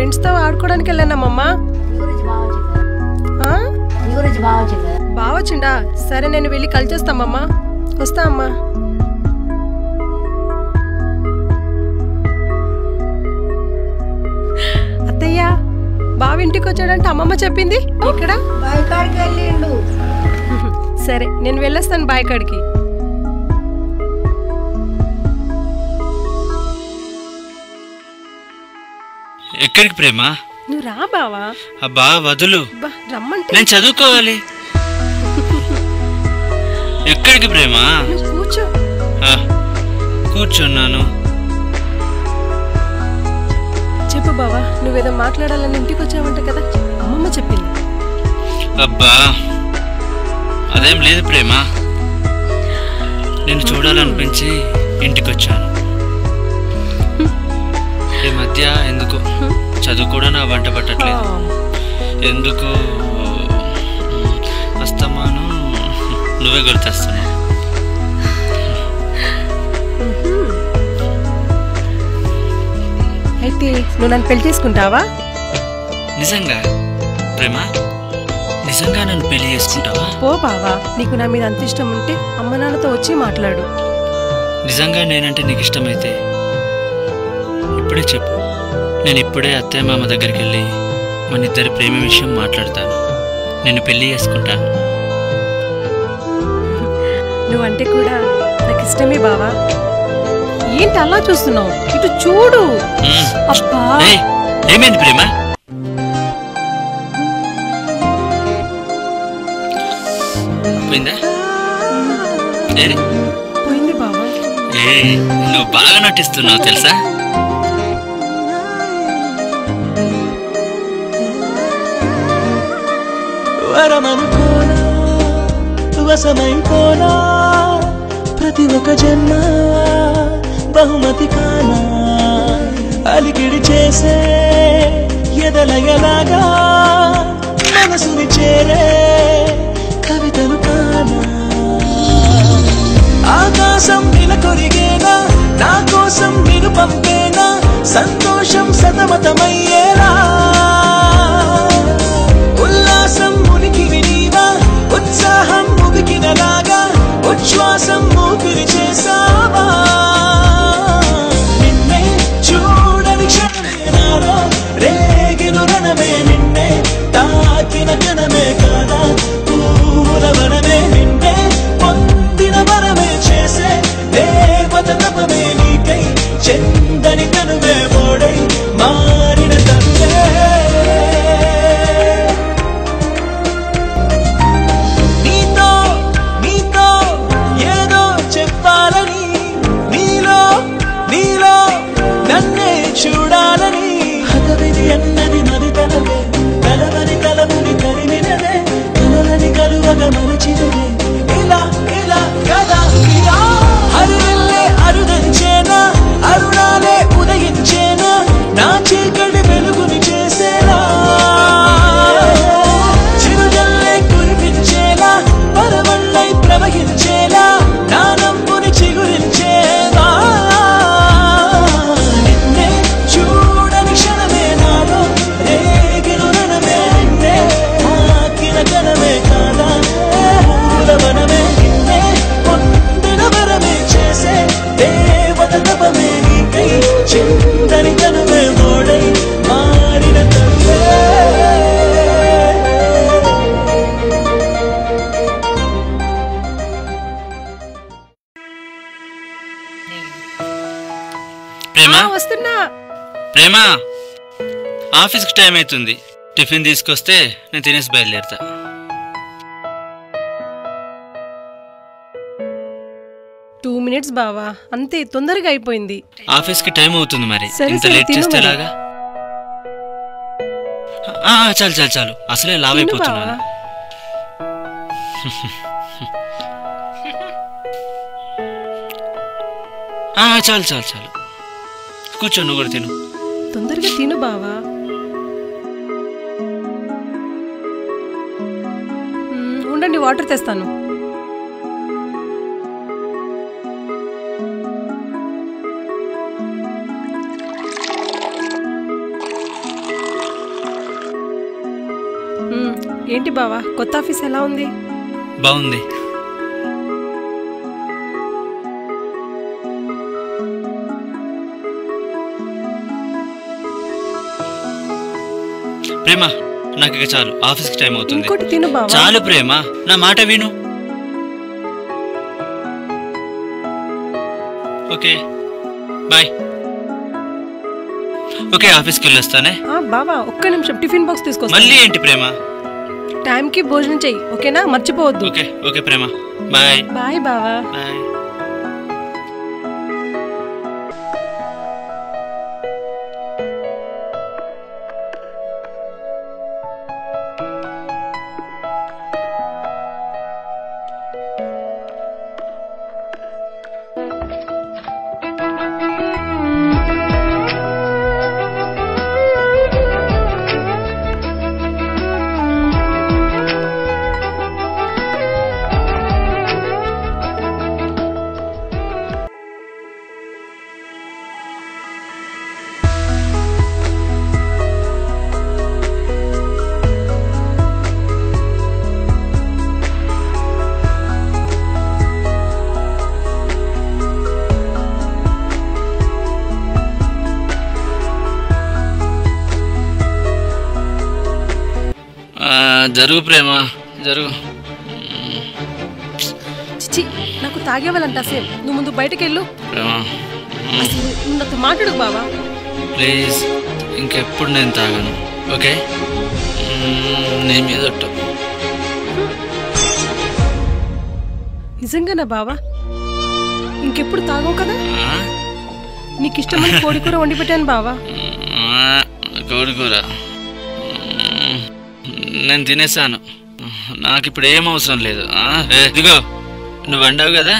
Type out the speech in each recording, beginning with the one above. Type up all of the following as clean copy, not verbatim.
ఫ్రెండ్స్తో ఆడుకోవడానికి వెళ్ళానమ్మా. బావచ్చిండా? సరే నేను వెళ్ళి కలిచేస్తామమ్మా. వస్తా అమ్మా. అత్తయ్య బావ ఇంటికి వచ్చాడంటే అమ్మమ్మ చెప్పింది. ఇక్కడ బాయికాడికి వెళ్ళిండు. సరే నేను వెళ్ళొస్తాను బాయికాడికి. ఎక్కడికి ప్రేమ? నువ్వు రా బావా. అబ్బా వదులు, రమ్మంటే నేను చదువుకోవాలి. ఎక్కడికి ప్రేమ? నువ్వు కూర్చో. కూర్చున్నాను. చెప్పు బావా, నువ్వేదో మాట్లాడాలని ఇంటికి వచ్చావంట కదా, అమ్మమ్మ చెప్పింది. అబ్బా అదేం లేదు ప్రేమ, నేను చూడాలనిపించి ఇంటికి వచ్చాను. ఈ మధ్య ఎందుకు చదువు కూడా నా వంట పట్టట్లేదు. ఎందుకు వస్తామాను నువ్వే గుర్తొస్తున్నావు. అయితే నువ్వు నన్ను పెళ్లి చేసుకుంటావా? నిజంగా ప్రేమ, నిజంగా నన్ను పెళ్లి చేసుకుంటావా? ఓ బావా, నీకు నా మీద అంత ఇష్టం ఉంటే అమ్మ నాన్నతో వచ్చి మాట్లాడు. నిజంగా నేనంటే నీకు ఇష్టమైతే ఇప్పుడే చెప్పు. నేను ఇప్పుడే అత్తయ్య మామ దగ్గరికి వెళ్ళి మన ఇద్దరి ప్రేమ విషయం మాట్లాడతాను. నేను పెళ్లి చేసుకుంటాను. నువ్వంటే కూడా నాకు ఇష్టమే బావా. ఏంటి అలా చూస్తున్నావు? ఇటు చూడు. అబ్బా ఏమైంది ప్రేమ? పోయిందా? పోయింది బావా. నువ్వు బాగా నటిస్తున్నావు తెలుసా? వరమనుకోనా వసమైపోనా, ప్రతి ఒక జన్మ బహుమతి కానా, అలికిడి చేసే ఎదలయలాగా మనసుని చేరే కవితలు కానా. ఆకాశం నిలకొరిగేనా, నా కోసం నిన్ను పంపేనా, సంతోషం సతమతమయ్యేలా. ఉల్లాసం మునికి వినీవా, ఉత్సాహం ముగికినలాగా, ఉచ్ఛ్వాసం ఊపిరి చేసావా. నిన్నే చూడని క్షణమే నాలో రేగిన రణమే, నిన్నే తాకిన కణమే కాదా పూలవనమే, నిన్నే పొందిన వరమే చేసే దేవత తపమే, నీకై చెందని కనువే ఓడై మారిన తండ్రే. ఏదో చెప్పాలని, నీలో నన్నే చూడాలని, హతవిధి అన్నది మది తలవే, కలవని కలవుని కరిమినదే, కలలని కలువగా మరచినదే. ఇలా కదా ఇలా హరివెల్లే అరుదంచేనా, అరుణాలే ఉదయించేనా, నా చీకటి వెలుగుని చేసేలా. చిరుజల్లే కురిపించేలా, పరవళ్ళై ప్రవహించేలా, నా నవ్వుని చిగురించేలా. నిన్నే చూడని క్షణమే నాలో రేగిన రణమే, నిన్నే తాకిన కణమే కాదా పూలవనమే, నిన్నే పొందిన వరమే చేసే దేవత తపమే, నీకై చిందని కనుమే మోడై మారిన తండ్రే. వస్తున్నా. ప్రేమ, ఆఫీస్కి టైం అవుతుంది. టిఫిన్ తీసుకొస్తే నేను తినేసి బయలుదేరుతా. టూ మినిట్స్ బావా, అంతే, తొందరగా అయిపోయింది. ఆఫీస్కి టైం అవుతుంది, మరి ఇంత సరే, లేట్ చేస్తే ఎలాగా? చాలు, అసలే లావ్ అయిపోతున్నాను. చాలు, కూర్చో, నువ్వు కూడా తిను. తొందరగా తిను బావా. ఉండండి, వాటర్ తెస్తాను. ఏంటి బావా, కొత్త ఆఫీస్ ఎలా ఉంది? బాగుంది. ప్రేమ, నాకు ఇక చాలు, ఆఫీస్కి టైం అవుతుంది. ఇంకోటి తిను బావా. చాలు ప్రేమ, నా మాట విను. Okay bye. ఓకే, ఆఫీస్కి వెళ్ళొస్తానే. బావా ఒక్క నిమిషం, టిఫిన్ బాక్స్ తీసుకొస్తా. మళ్ళీ ఏంటి ప్రేమ? టైంకి భోజనం చెయ్యి, ఓకేనా? మర్చిపోవద్దు. ఓకే ఓకే ప్రేమ, బాయ్. బాయ్ బావా. బాయ్. జరుగు ప్రేమ, జరుగు. చిచి, నాకు తాగేవాళ్ళంట సేమ్. నువ్వు ముందు బయటకు వెళ్ళు. ప్రేమ అసలు నువ్వు నాతో మాట్లాడు బావా. ప్లీజ్, ఇంకెప్పుడు నేను తాగను, ఓకే? నీ మీద ఒట్టు. నిజంగానా బావా? ఇంకెప్పుడు తాగవు కదా? నీకు ఇష్టమైన కోడి కూర వండి పెట్టాను బావా. కోడి కూర నేను తినేసాను, నాకు ఇప్పుడు ఏం అవసరం లేదు. ఇదిగో, నువ్వు వండావు కదా,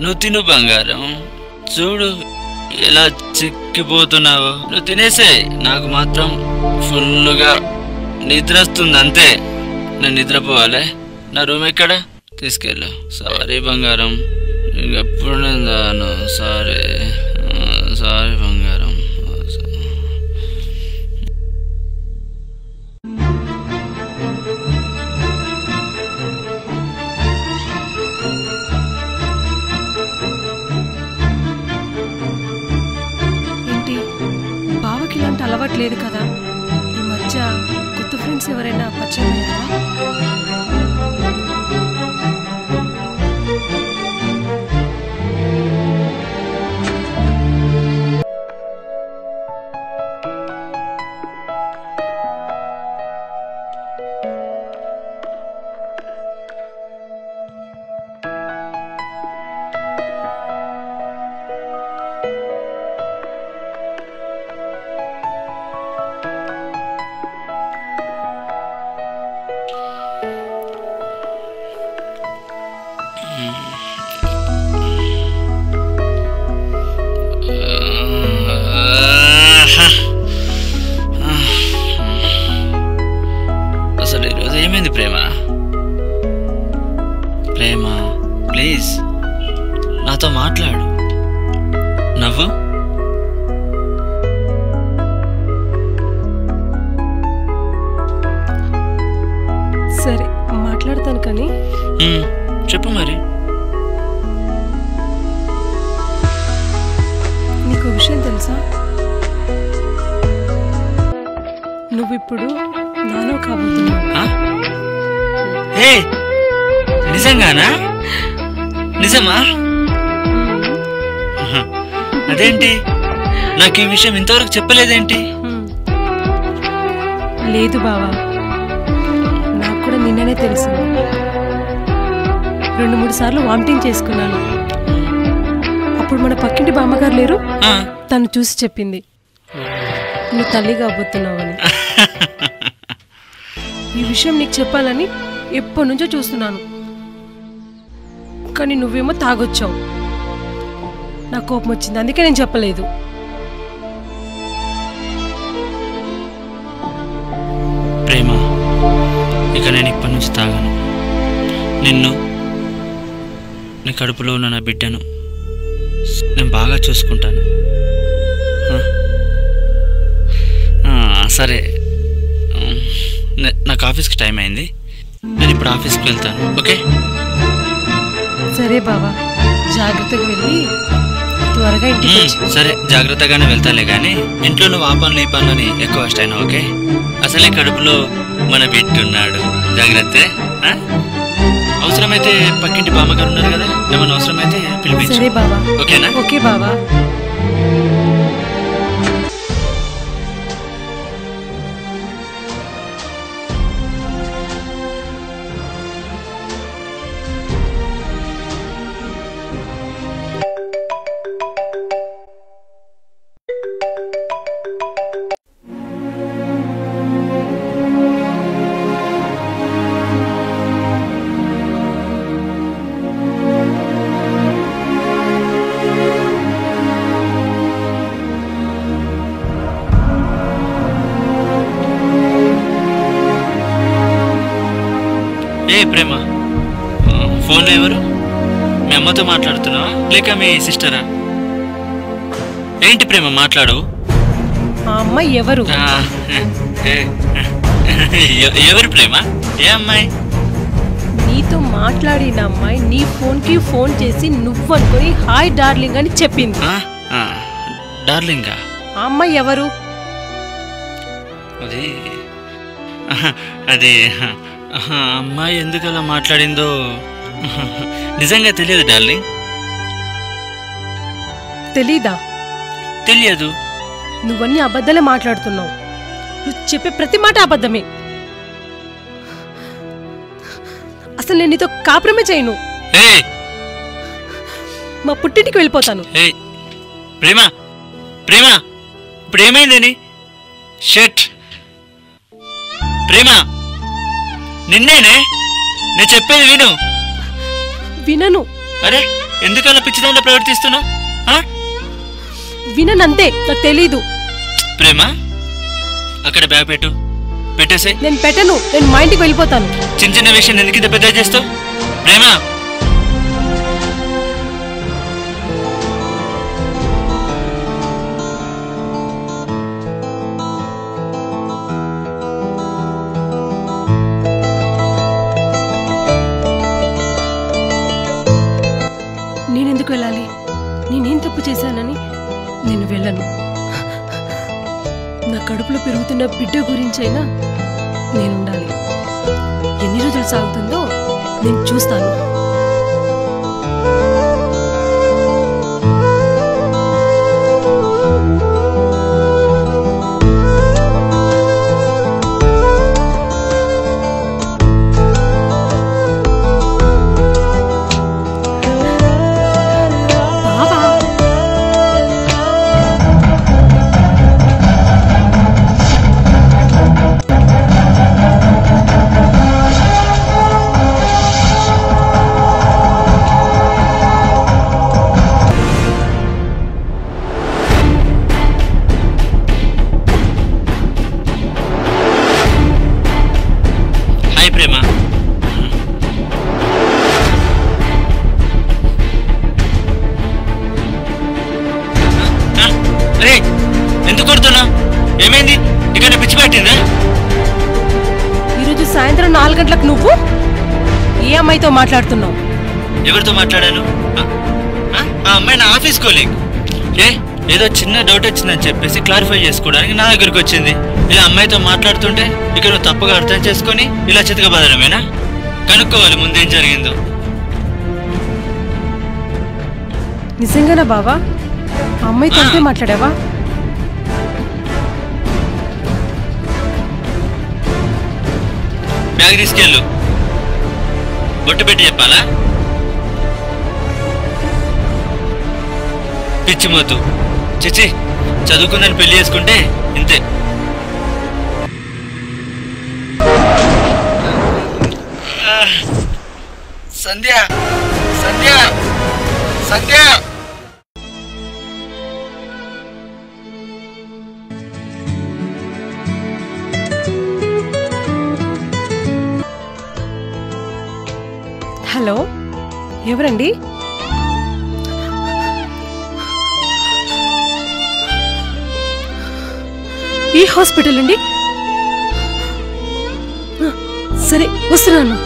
నువ్వు తిను బంగారం. చూడు ఎలా చిక్కిపోతున్నావు. నువ్వు తినేసే, నాకు మాత్రం ఫుల్గా నిద్ర వస్తుంది అంతే. నేను నిద్రపోవాలి. నా రూమ్ ఎక్కడ? తీసుకెళ్ళు. సారీ బంగారం, ఇంకెప్పుడు నేను దాను. సారీ సారీ బంగారం. అలవాట్లేదు కదా, ఈ మధ్య కొత్త ఫ్రెండ్స్ ఎవరైనా పరిచయం అయ్యారా? అసలు ఈరోజు ఏమైంది ప్రేమ? ప్రేమ ప్లీజ్ నాతో మాట్లాడు. నవ్వు. సరే మాట్లాడతాను, కానీ చెప్పు మరి. నీకు విషయం తెలుసా? నువ్విప్పుడు నాలో కాబోతున్నావు. నిజంగానా? నిజమా? అదేంటి, నాకు ఈ విషయం ఇంతవరకు చెప్పలేదేంటి? లేదు బావా, నాకు కూడా నిన్ననే తెలుసు. 2-3 సార్లు వామిటింగ్ చేసుకున్నాను. అప్పుడు మన పక్కింటి బామ్మగారు లేరు, తను చూసి చెప్పింది నువ్వు తల్లి కాబోతున్నావని. ఈ విషయం నీకు చెప్పాలని ఎప్పటి నుంచో చూస్తున్నాను, కానీ నువ్వేమో తాగొచ్చావు. నాకు కోపం వచ్చింది, అందుకే నేను చెప్పలేదు. ప్రేమ, ఇక నేను ఇప్పటి నుంచి తాగాను. నిన్ను, నీ కడుపులో ఉన్న నా బిడ్డను నేను బాగా చూసుకుంటాను. సరే నాకు ఆఫీస్కి టైం అయింది, నేను ఇప్పుడు ఆఫీస్కి వెళ్తాను. ఓకే సరే బావా, జాగ్రత్తగా వెళ్ళి త్వరగా ఇంటికి వచ్చి. సరే జాగ్రత్తగానే వెళ్తాలే, కానీ ఇంట్లో నువ్వు ఆ పనులు ఈ పనులని ఎక్కువ అయినా. ఓకే అసలే కడుపులో మన బిడ్డున్నాడు, జాగ్రత్త. అవసరమైతే పక్కింటి బామ్మగారు ఉన్నారు కదా, ఏమన్నా అవసరమైతే పిలిపించు. సరే బావా. ఓకేనా? ఓకే బావా. ప్రేమ, ఫోన్లో ఎవరు? మీ అమ్మతో మాట్లాడుతున్నావా లేక మీ సిస్టరా? ఏంటి ప్రేమ మాట్లాడు. ఆ అమ్మాయి ఎవరు? ఎవరు ప్రేమ? ఏ అమ్మాయి? నీతో మాట్లాడిన అమ్మాయి నీ ఫోన్కి ఫోన్ చేసి నువ్వనుకొని హాయ్ డార్లింగ్ అని చెప్పింది. డార్లింగా? ఆ అమ్మాయి ఎవరు? అది అమ్మాయి ఎందుకు అలా మాట్లాడిందో నిజంగా తెలియదు డార్లింగ్. తెలీదా? తెలియదు. నువ్వన్నీ అబద్ధాలే మాట్లాడుతున్నావు. నువ్వు చెప్పే ప్రతి మాట అబద్ధమే. అసలు నేను నీతో కాపురమే చేయను. మా పుట్టింటికి వెళ్ళిపోతాను. ప్రేమ ప్రేమ ఇప్పుడు ఏమైందని? షట్ ప్రేమ, నిన్నేనే, నేను చెప్పేది విను. వినను. అరే ఎందుకలా పిచ్చిదాంట్లో ప్రవర్తిస్తున్నావు? విననంతే, నాకు తెలీదు. ప్రేమ అక్కడ బ్యాగ్ పెట్టు, పెట్టేసే. నేను పెట్టను, నేను మా ఇంటికి వెళ్ళిపోతాను. చిన్న చిన్న విషయం ఎందుకు ఇంత పెద్ద చేస్తావు ప్రేమ? నేనెందుకు వెళ్ళాలి? నేనేం తప్పు చేశానని నేను వెళ్ళను. నా కడుపులో పెరుగుతున్న బిడ్డ గురించైనా నేనుండాలి. ఎన్ని రోజులు సాగుతుందో నేను చూస్తాను. ఎందుకు కొడుతున్నా? ఏమైంది? ఇక్కడ పిచ్చి పట్టిందా? ఈరోజు సాయంత్రం 4 గంటలకు నువ్వు ఏ అమ్మాయితో మాట్లాడుతున్నావు? ఎవరితో మాట్లాడాను? ఆ అమ్మాయి నా ఆఫీస్ కోలీగ్. ఏదో చిన్న డౌట్ వచ్చిందని చెప్పేసి క్లారిఫై చేసుకోవడానికి నా దగ్గరికి వచ్చింది. ఇలా అమ్మాయితో మాట్లాడుతుంటే ఇక నువ్వు తప్పుగా అర్థం చేసుకొని ఇలా చితకబడమేనా? కనుక్కోవాలి ముందేం జరిగిందో. నిజంగానా బావా? ఆ అమ్మాయితో అంతే మాట్లాడావా? బ్యాగ్ తీసుకెళ్ళు, బొట్టు పెట్టి చెప్పాలా? పిచ్చిమోతు చిచి, చదువుకుందని పెళ్లి చేసుకుంటే ఇంతే. సంధ్య సంధ్య సంధ్య హలో, ఎవరండి? ఈ హాస్పిటల్ అండి? సరే వస్తున్నాను.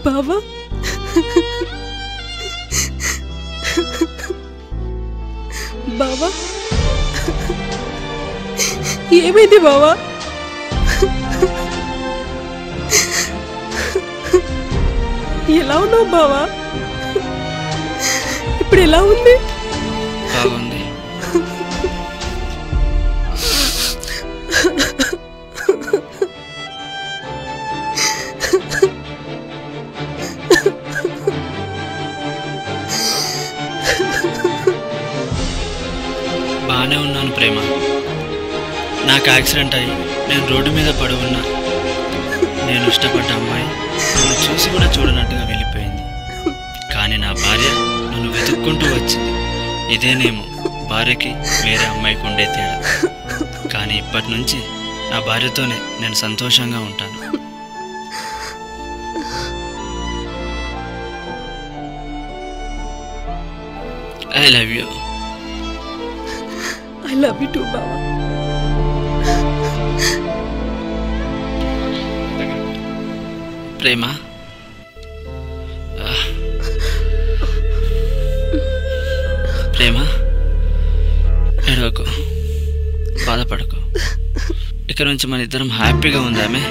బావా, బావా ఏమైంది బావా? ఎలా ఉన్నావు బావా? ఇప్పుడు ఎలా ఉంది? బాగుంది. బాగానే ఉన్నాను ప్రేమ. నాకు యాక్సిడెంట్ అయ్యి నేను రోడ్డు మీద పడి ఉన్నా. నేను ఇష్టపడ్డ అమ్మాయి నన్ను చూసి కూడా చూడనట్టుగా వెళ్ళిపోయింది. కానీ నా భార్య నన్ను వెతుక్కుంటూ వచ్చింది. ఇదేనేమో భార్యకి వేరే అమ్మాయికి ఉండే తేడా. కానీ ఇప్పటి నుంచి నా భార్యతోనే నేను సంతోషంగా ఉంటాను. I love you. I love you too, బావా. ప్రేమ, ప్రేమ ఏడవకు, బాధపడకు. ఇక నుంచి మన ఇద్దరం హ్యాపీగా ఉందామే.